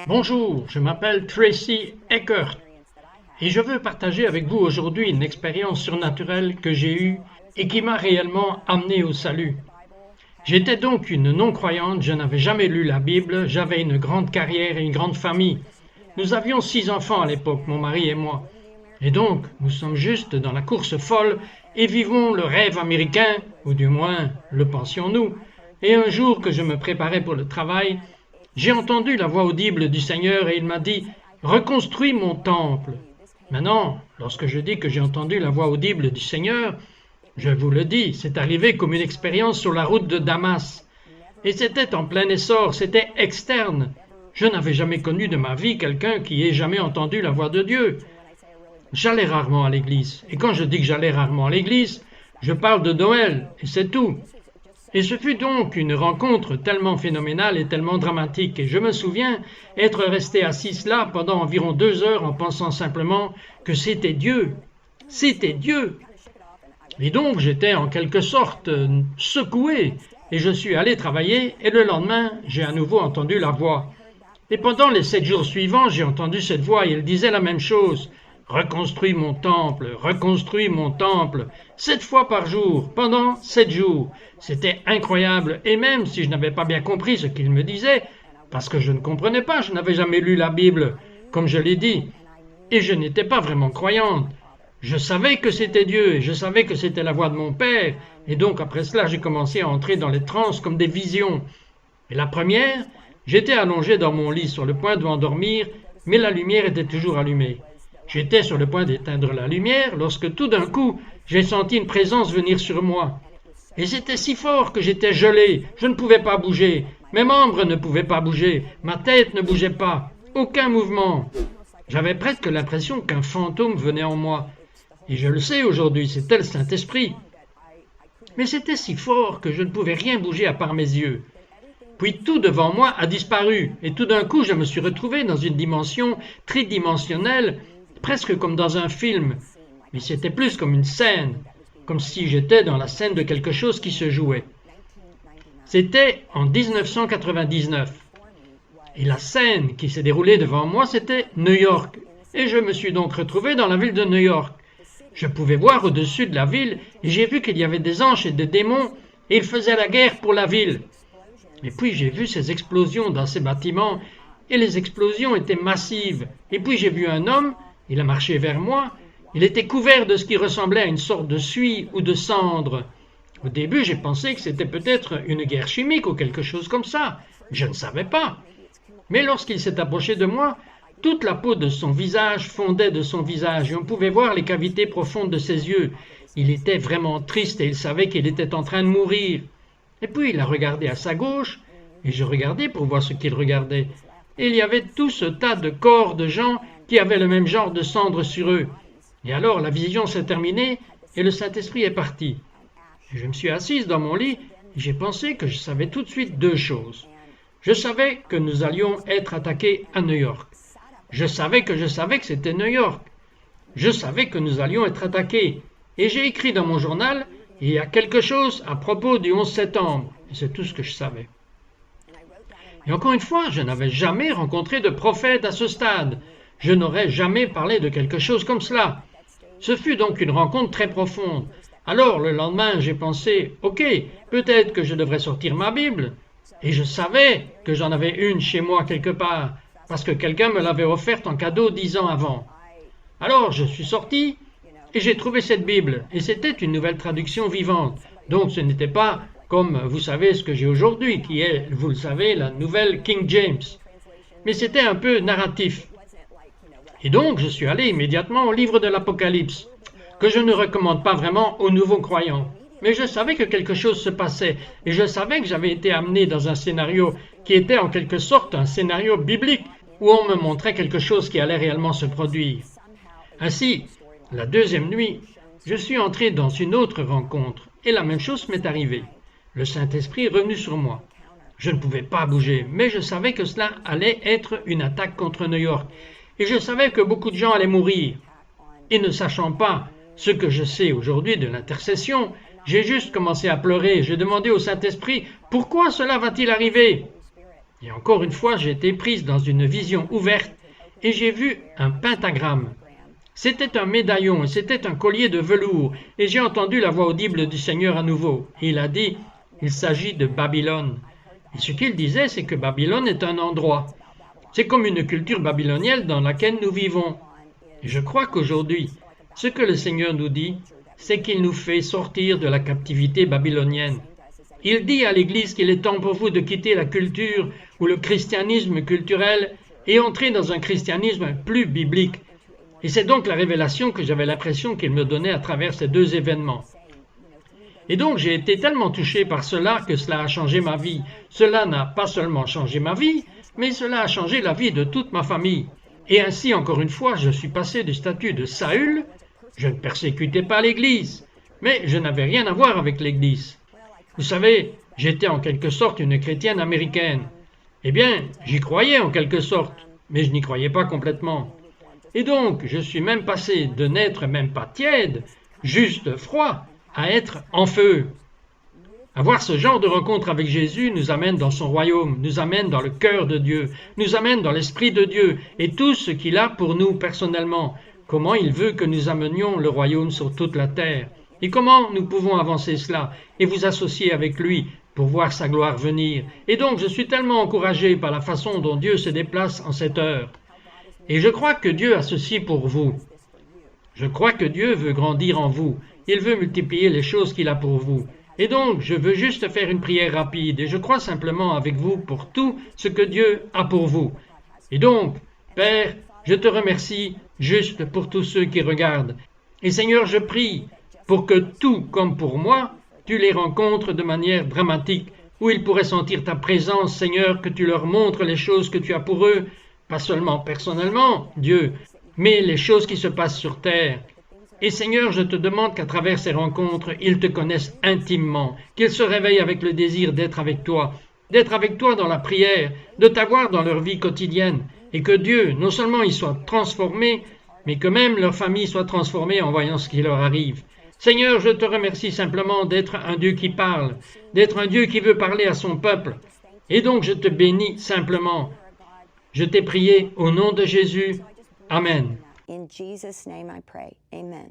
Bonjour, je m'appelle Tracy Eckert et je veux partager avec vous aujourd'hui une expérience surnaturelle que j'ai eue et qui m'a réellement amené au salut. J'étais donc une non-croyante, je n'avais jamais lu la Bible, j'avais une grande carrière et une grande famille. Nous avions 6 enfants à l'époque, mon mari et moi. Et donc, nous sommes juste dans la course folle et vivons le rêve américain, ou du moins le pensions-nous. Et un jour que je me préparais pour le travail, j'ai entendu la voix audible du Seigneur et il m'a dit « Reconstruis mon temple ». Maintenant, lorsque je dis que j'ai entendu la voix audible du Seigneur, je vous le dis, c'est arrivé comme une expérience sur la route de Damas. Et c'était en plein essor, c'était externe. Je n'avais jamais connu de ma vie quelqu'un qui ait jamais entendu la voix de Dieu. J'allais rarement à l'église. Et quand je dis que j'allais rarement à l'église, je parle de Noël, et c'est tout. Et ce fut donc une rencontre tellement phénoménale et tellement dramatique. Et je me souviens être resté assis là pendant environ 2 heures en pensant simplement que c'était Dieu. C'était Dieu. Et donc j'étais en quelque sorte secoué. Et je suis allé travailler et le lendemain, j'ai à nouveau entendu la voix. Et pendant les 7 jours suivants, j'ai entendu cette voix et elle disait la même chose. Reconstruis mon temple, 7 fois par jour, pendant 7 jours. C'était incroyable, et même si je n'avais pas bien compris ce qu'il me disait, parce que je ne comprenais pas, je n'avais jamais lu la Bible, comme je l'ai dit, et je n'étais pas vraiment croyante. Je savais que c'était Dieu, et je savais que c'était la voix de mon Père, et donc après cela j'ai commencé à entrer dans les transes comme des visions. Et la première, j'étais allongé dans mon lit sur le point de m'endormir, mais la lumière était toujours allumée. J'étais sur le point d'éteindre la lumière lorsque tout d'un coup, j'ai senti une présence venir sur moi. Et c'était si fort que j'étais gelé, je ne pouvais pas bouger, mes membres ne pouvaient pas bouger, ma tête ne bougeait pas, aucun mouvement. J'avais presque l'impression qu'un fantôme venait en moi. Et je le sais aujourd'hui, c'était le Saint-Esprit. Mais c'était si fort que je ne pouvais rien bouger à part mes yeux. Puis tout devant moi a disparu, et tout d'un coup je me suis retrouvé dans une dimension tridimensionnelle, presque comme dans un film, mais c'était plus comme une scène, comme si j'étais dans la scène de quelque chose qui se jouait. C'était en 1999, et la scène qui s'est déroulée devant moi, c'était New York, et je me suis donc retrouvé dans la ville de New York. Je pouvais voir au-dessus de la ville, et j'ai vu qu'il y avait des anges et des démons, et ils faisaient la guerre pour la ville. Et puis j'ai vu ces explosions dans ces bâtiments, et les explosions étaient massives, et puis j'ai vu un homme. Il a marché vers moi. Il était couvert de ce qui ressemblait à une sorte de suie ou de cendre. Au début, j'ai pensé que c'était peut-être une guerre chimique ou quelque chose comme ça. Je ne savais pas. Mais lorsqu'il s'est approché de moi, toute la peau de son visage fondait de son visage et on pouvait voir les cavités profondes de ses yeux. Il était vraiment triste et il savait qu'il était en train de mourir. Et puis il a regardé à sa gauche et je regardais pour voir ce qu'il regardait. Et il y avait tout ce tas de corps de gens qui avaient le même genre de cendres sur eux. Et alors la vision s'est terminée et le Saint-Esprit est parti. Et je me suis assise dans mon lit et j'ai pensé que je savais tout de suite 2 choses. Je savais que nous allions être attaqués à New York. Je savais que c'était New York. Je savais que nous allions être attaqués. Et j'ai écrit dans mon journal, il y a quelque chose à propos du 11 septembre. Et c'est tout ce que je savais. Et encore une fois, je n'avais jamais rencontré de prophète à ce stade. Je n'aurais jamais parlé de quelque chose comme cela. Ce fut donc une rencontre très profonde. Alors, le lendemain, j'ai pensé, ok, peut-être que je devrais sortir ma Bible. Et je savais que j'en avais une chez moi quelque part, parce que quelqu'un me l'avait offerte en cadeau 10 ans avant. Alors, je suis sorti et j'ai trouvé cette Bible. Et c'était une nouvelle traduction vivante. Donc, ce n'était pas comme vous savez ce que j'ai aujourd'hui, qui est, vous le savez, la nouvelle King James. Mais c'était un peu narratif. Et donc, je suis allé immédiatement au livre de l'Apocalypse, que je ne recommande pas vraiment aux nouveaux croyants. Mais je savais que quelque chose se passait, et je savais que j'avais été amené dans un scénario qui était en quelque sorte un scénario biblique, où on me montrait quelque chose qui allait réellement se produire. Ainsi, la 2e nuit, je suis entré dans une autre rencontre, et la même chose m'est arrivée. Le Saint-Esprit est revenu sur moi. Je ne pouvais pas bouger, mais je savais que cela allait être une attaque contre New York. Et je savais que beaucoup de gens allaient mourir. Et ne sachant pas ce que je sais aujourd'hui de l'intercession, j'ai juste commencé à pleurer. J'ai demandé au Saint-Esprit, pourquoi cela va-t-il arriver? Et encore une fois, j'ai été prise dans une vision ouverte et j'ai vu un pentagramme. C'était un médaillon et c'était un collier de velours et j'ai entendu la voix audible du Seigneur à nouveau. Il a dit, il s'agit de Babylone. Et ce qu'il disait, c'est que Babylone est un endroit. C'est comme une culture babylonienne dans laquelle nous vivons. Et je crois qu'aujourd'hui, ce que le Seigneur nous dit, c'est qu'il nous fait sortir de la captivité babylonienne. Il dit à l'Église qu'il est temps pour vous de quitter la culture ou le christianisme culturel et entrer dans un christianisme plus biblique. Et c'est donc la révélation que j'avais l'impression qu'il me donnait à travers ces deux événements. Et donc j'ai été tellement touché par cela que cela a changé ma vie. Cela n'a pas seulement changé ma vie, mais cela a changé la vie de toute ma famille. Et ainsi, encore une fois, je suis passé du statut de Saül. Je ne persécutais pas l'Église, mais je n'avais rien à voir avec l'Église. Vous savez, j'étais en quelque sorte une chrétienne américaine. Eh bien, j'y croyais en quelque sorte, mais je n'y croyais pas complètement. Et donc, je suis même passé de n'être même pas tiède, juste froid, à être en feu. Avoir ce genre de rencontre avec Jésus nous amène dans son royaume, nous amène dans le cœur de Dieu, nous amène dans l'Esprit de Dieu et tout ce qu'il a pour nous personnellement, comment il veut que nous amenions le royaume sur toute la terre, et comment nous pouvons avancer cela et vous associer avec lui pour voir sa gloire venir. Et donc je suis tellement encouragé par la façon dont Dieu se déplace en cette heure. Et je crois que Dieu a ceci pour vous. Je crois que Dieu veut grandir en vous. Il veut multiplier les choses qu'il a pour vous. Et donc, je veux juste faire une prière rapide et je crois simplement avec vous pour tout ce que Dieu a pour vous. Et donc, Père, je te remercie juste pour tous ceux qui regardent. Et Seigneur, je prie pour que tout comme pour moi, tu les rencontres de manière dramatique, où ils pourraient sentir ta présence, Seigneur, que tu leur montres les choses que tu as pour eux, pas seulement personnellement, Dieu, mais les choses qui se passent sur terre. Et Seigneur, je te demande qu'à travers ces rencontres, ils te connaissent intimement, qu'ils se réveillent avec le désir d'être avec toi dans la prière, de t'avoir dans leur vie quotidienne, et que Dieu, non seulement ils soient transformés, mais que même leur famille soit transformée en voyant ce qui leur arrive. Seigneur, je te remercie simplement d'être un Dieu qui parle, d'être un Dieu qui veut parler à son peuple. Et donc je te bénis simplement. Je t'ai prié au nom de Jésus. Amen. In Jesus' name I pray. Amen.